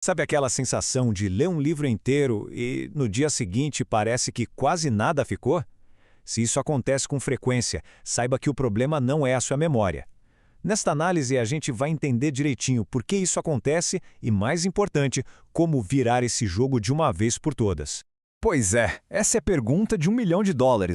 Sabe aquela sensação de ler um livro inteiro e no dia seguinte parece que quase nada ficou? Se isso acontece com frequência, saiba que o problema não é a sua memória. Nesta análise, a gente vai entender direitinho por que isso acontece e, mais importante, como virar esse jogo de uma vez por todas. Pois é, essa é a pergunta de US$ 1 milhão,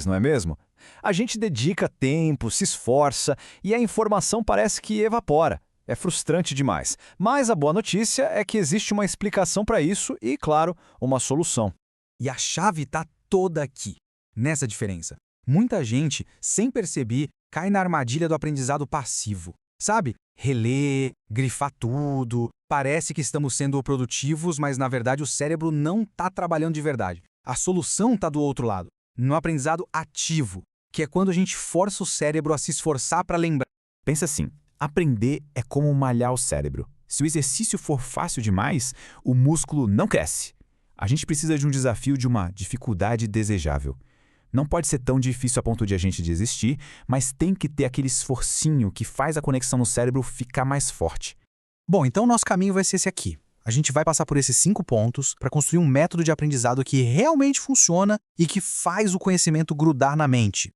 não é mesmo? A gente dedica tempo, se esforça e a informação parece que evapora. É frustrante demais. Mas a boa notícia é que existe uma explicação para isso e, claro, uma solução. E a chave está toda aqui, nessa diferença. Muita gente, sem perceber, cai na armadilha do aprendizado passivo. Sabe? Reler, grifar tudo. Parece que estamos sendo produtivos, mas na verdade o cérebro não está trabalhando de verdade. A solução está do outro lado, no aprendizado ativo, que é quando a gente força o cérebro a se esforçar para lembrar. Pensa assim, aprender é como malhar o cérebro. Se o exercício for fácil demais, o músculo não cresce. A gente precisa de um desafio, de uma dificuldade desejável. Não pode ser tão difícil a ponto de a gente desistir, mas tem que ter aquele esforcinho que faz a conexão no cérebro ficar mais forte. Bom, então o nosso caminho vai ser esse aqui. A gente vai passar por esses 5 pontos para construir um método de aprendizado que realmente funciona e que faz o conhecimento grudar na mente.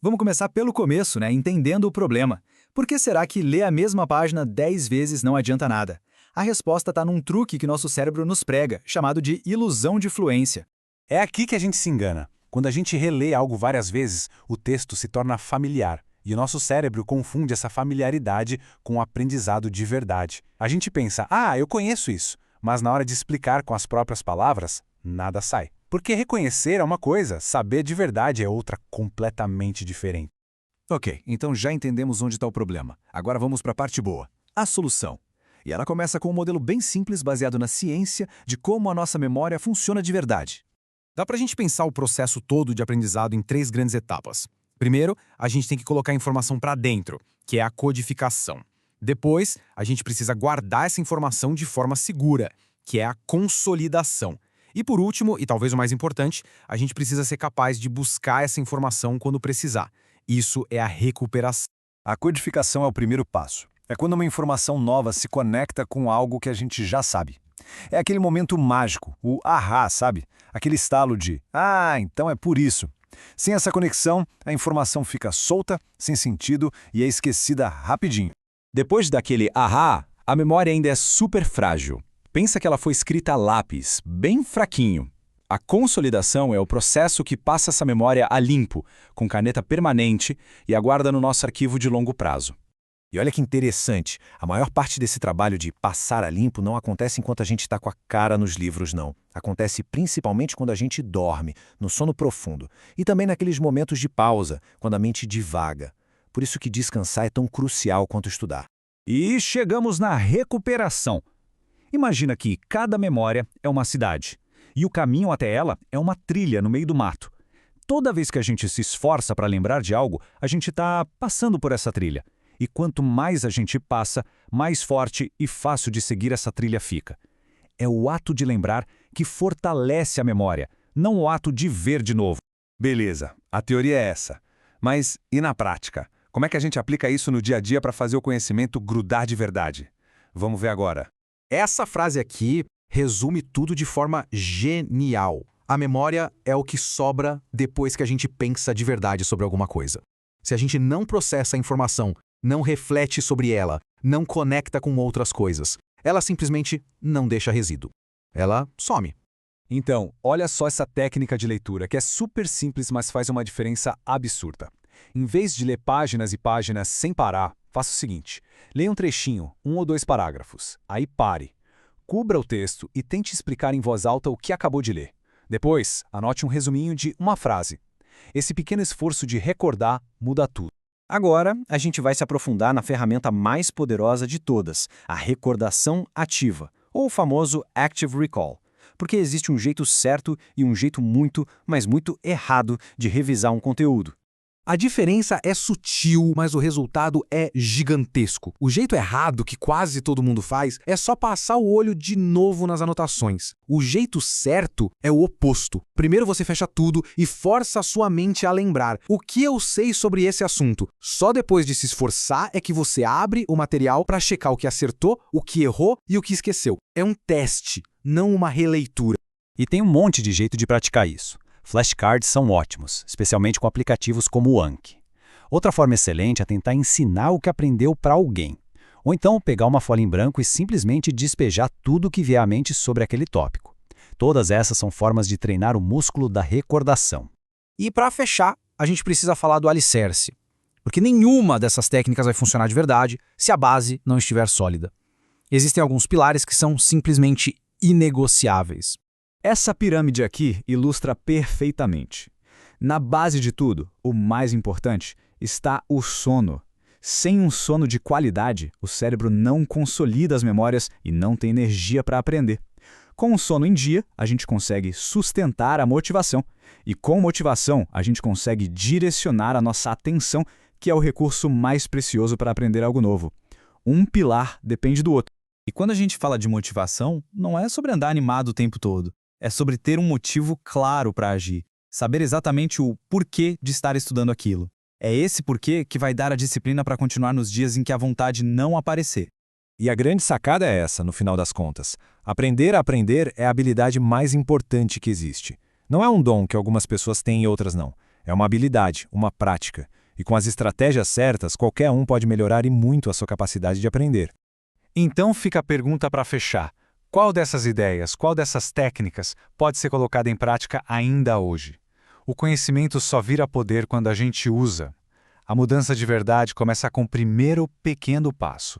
Vamos começar pelo começo, entendendo o problema. Por que será que ler a mesma página 10 vezes não adianta nada? A resposta está num truque que nosso cérebro nos prega, chamado de ilusão de fluência. É aqui que a gente se engana. Quando a gente relê algo várias vezes, o texto se torna familiar. E o nosso cérebro confunde essa familiaridade com o aprendizado de verdade. A gente pensa, eu conheço isso, mas na hora de explicar com as próprias palavras, nada sai. Porque reconhecer é uma coisa, saber de verdade é outra completamente diferente. Ok, então já entendemos onde está o problema. Agora vamos para a parte boa, a solução. E ela começa com um modelo bem simples baseado na ciência de como a nossa memória funciona de verdade. Dá para a gente pensar o processo todo de aprendizado em 3 grandes etapas. Primeiro, a gente tem que colocar a informação para dentro, que é a codificação. Depois, a gente precisa guardar essa informação de forma segura, que é a consolidação. E por último, e talvez o mais importante, a gente precisa ser capaz de buscar essa informação quando precisar. Isso é a recuperação. A codificação é o primeiro passo. É quando uma informação nova se conecta com algo que a gente já sabe. É aquele momento mágico, o ahá, sabe? Aquele estalo de, então é por isso. Sem essa conexão, a informação fica solta, sem sentido e é esquecida rapidinho. Depois daquele ahá, a memória ainda é super frágil. Pensa que ela foi escrita a lápis, bem fraquinho. A consolidação é o processo que passa essa memória a limpo, com caneta permanente e aguarda no nosso arquivo de longo prazo. E olha que interessante, a maior parte desse trabalho de passar a limpo não acontece enquanto a gente está com a cara nos livros, não. Acontece principalmente quando a gente dorme, no sono profundo, e também naqueles momentos de pausa, quando a mente divaga. Por isso que descansar é tão crucial quanto estudar. E chegamos na recuperação. Imagina que cada memória é uma cidade, e o caminho até ela é uma trilha no meio do mato. Toda vez que a gente se esforça para lembrar de algo, a gente está passando por essa trilha. E quanto mais a gente passa, mais forte e fácil de seguir essa trilha fica. É o ato de lembrar que fortalece a memória, não o ato de ver de novo. Beleza, a teoria é essa. Mas e na prática? Como é que a gente aplica isso no dia a dia para fazer o conhecimento grudar de verdade? Vamos ver agora. Essa frase aqui resume tudo de forma genial. A memória é o que sobra depois que a gente pensa de verdade sobre alguma coisa. Se a gente não processa a informação, não reflete sobre ela, não conecta com outras coisas, ela simplesmente não deixa resíduo. Ela some. Então, olha só essa técnica de leitura, que é super simples, mas faz uma diferença absurda. Em vez de ler páginas e páginas sem parar, faça o seguinte: leia um trechinho, 1 ou 2 parágrafos, aí pare. Cubra o texto e tente explicar em voz alta o que acabou de ler. Depois, anote um resuminho de uma frase. Esse pequeno esforço de recordar muda tudo. Agora, a gente vai se aprofundar na ferramenta mais poderosa de todas, a recordação ativa, ou o famoso Active Recall. Porque existe um jeito certo e um jeito muito, mas muito errado de revisar um conteúdo. A diferença é sutil, mas o resultado é gigantesco. O jeito errado, que quase todo mundo faz, é só passar o olho de novo nas anotações. O jeito certo é o oposto. Primeiro você fecha tudo e força a sua mente a lembrar o que eu sei sobre esse assunto. Só depois de se esforçar é que você abre o material para checar o que acertou, o que errou e o que esqueceu. É um teste, não uma releitura. E tem um monte de jeito de praticar isso. Flashcards são ótimos, especialmente com aplicativos como o Anki. Outra forma excelente é tentar ensinar o que aprendeu para alguém. Ou então pegar uma folha em branco e simplesmente despejar tudo o que vier à mente sobre aquele tópico. Todas essas são formas de treinar o músculo da recordação. E para fechar, a gente precisa falar do alicerce. Porque nenhuma dessas técnicas vai funcionar de verdade se a base não estiver sólida. Existem alguns pilares que são simplesmente inegociáveis. Essa pirâmide aqui ilustra perfeitamente. Na base de tudo, o mais importante, está o sono. Sem um sono de qualidade, o cérebro não consolida as memórias e não tem energia para aprender. Com o sono em dia, a gente consegue sustentar a motivação. E com motivação, a gente consegue direcionar a nossa atenção, que é o recurso mais precioso para aprender algo novo. Um pilar depende do outro. E quando a gente fala de motivação, não é sobre andar animado o tempo todo. É sobre ter um motivo claro para agir. Saber exatamente o porquê de estar estudando aquilo. É esse porquê que vai dar a disciplina para continuar nos dias em que a vontade não aparecer. E a grande sacada é essa, no final das contas. Aprender a aprender é a habilidade mais importante que existe. Não é um dom que algumas pessoas têm e outras não. É uma habilidade, uma prática. E com as estratégias certas, qualquer um pode melhorar e muito a sua capacidade de aprender. Então fica a pergunta para fechar. Qual dessas ideias, qual dessas técnicas pode ser colocada em prática ainda hoje? O conhecimento só vira poder quando a gente usa. A mudança de verdade começa com o primeiro pequeno passo.